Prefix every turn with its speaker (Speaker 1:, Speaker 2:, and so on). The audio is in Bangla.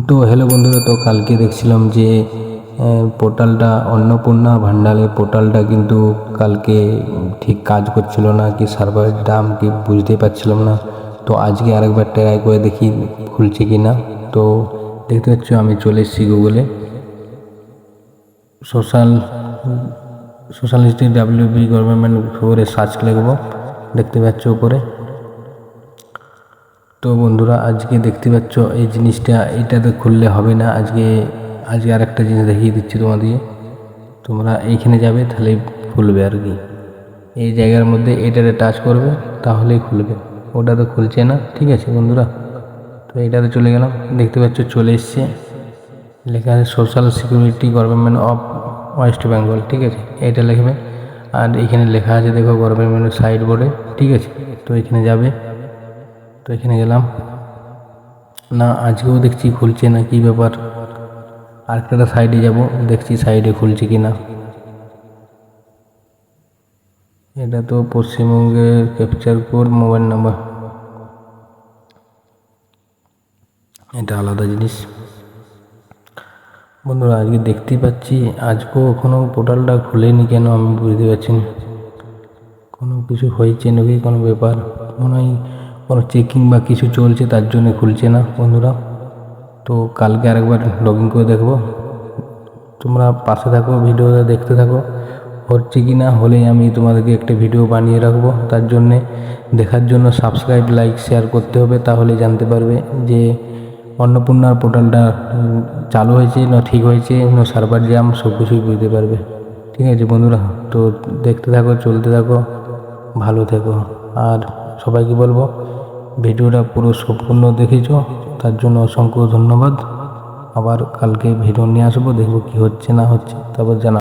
Speaker 1: তো হ্যালো বন্ধুরা, তো কালকে দেখছিলাম যে পোর্টালটা অন্নপূর্ণা ভান্ডারের পোর্টালটা কিন্তু কালকে ঠিক কাজ করছিল না, কি সার্ভার ডাউন কি বুঝতেই পারছিলাম না। তো আজকে আরেকবার ট্রাই করে দেখি খুলছে কি না। তো দেখতে পাচ্ছ আমি চলে এসেছি গুগলে, সোশ্যালিস্ট ডাব্লিউবি গভর্নমেন্ট খবরে সার্চ লিখব, দেখতে পাচ্ছ উপরে। তো বন্ধুরা আজকে দেখতে পাচ্ছ এই জিনিসটা, এইটাতে খুললে হবে না। আজকে আরেকটা জিনিস দেখিয়ে দিচ্ছি তোমাদের। তোমরা এইখানে যাবে, তাহলে খুলবে আর কি। এই জায়গার মধ্যে এটাতে টাচ করবে, তাহলেই খুলবে। ওটা তো খুলছে না, ঠিক আছে বন্ধুরা। তো এইটাতে চলে গেলাম, দেখতে পাচ্ছ চলে এসছে, লেখা আছে social security government of West Bengal, ঠিক আছে। এটা লিখবে, আর এখানে লেখা আছে দেখো গভর্নমেন্টের সাইড বোর্ডে, ঠিক আছে। তো এখানে যাবে, তো এখানে গেলাম না, আজকেও দেখছি খুলছে না, কি ব্যাপার। আরেকটা সাইডে যাব, দেখছি সাইডে খুলছে কি না। এটা তো পশ্চিমবঙ্গের ক্যাপচার কোড মোবাইল নাম্বার, এটা আলাদা জিনিস বন্ধুরা। আজকে দেখতেই পাচ্ছি আজকেও এখনও পোর্টালটা খুলেনি, কেন আমি বুঝতে পারছি না। কোনো কিছু হয়েছে নাকি, কোনো ব্যাপার মনে হয়, কোনো চেকিং বা কিছু চলছে, তার জন্য খুলছে না বন্ধুরা। তো কালকে আরেকবার লগ ইন করে দেখবো। তোমরা পাশে থাকো, ভিডিওটা দেখতে থাকো, হচ্ছে কি না। হলেই আমি তোমাদেরকে একটা ভিডিও বানিয়ে রাখবো। তার জন্যে দেখার জন্য সাবস্ক্রাইব, লাইক, শেয়ার করতে হবে, তাহলে জানতে পারবে যে অন্নপূর্ণার পোর্টালটা চালু হয়েছে না, ঠিক হয়েছে না, সার্ভার জ্যাম, সব কিছুই বুঝতে পারবে, ঠিক আছে বন্ধুরা। তো দেখতে থাকো, চলতে থাকো, ভালো থেকো। আর সবাইকে বলবো ভিডিওটা পুরো সম্পূর্ণ দেখেছো, তার জন্য অসংখ্য ধন্যবাদ। আবার কালকে ভিডিও নিয়ে আসবো, দেখবো কি হচ্ছে না হচ্ছে, তারপর জানা।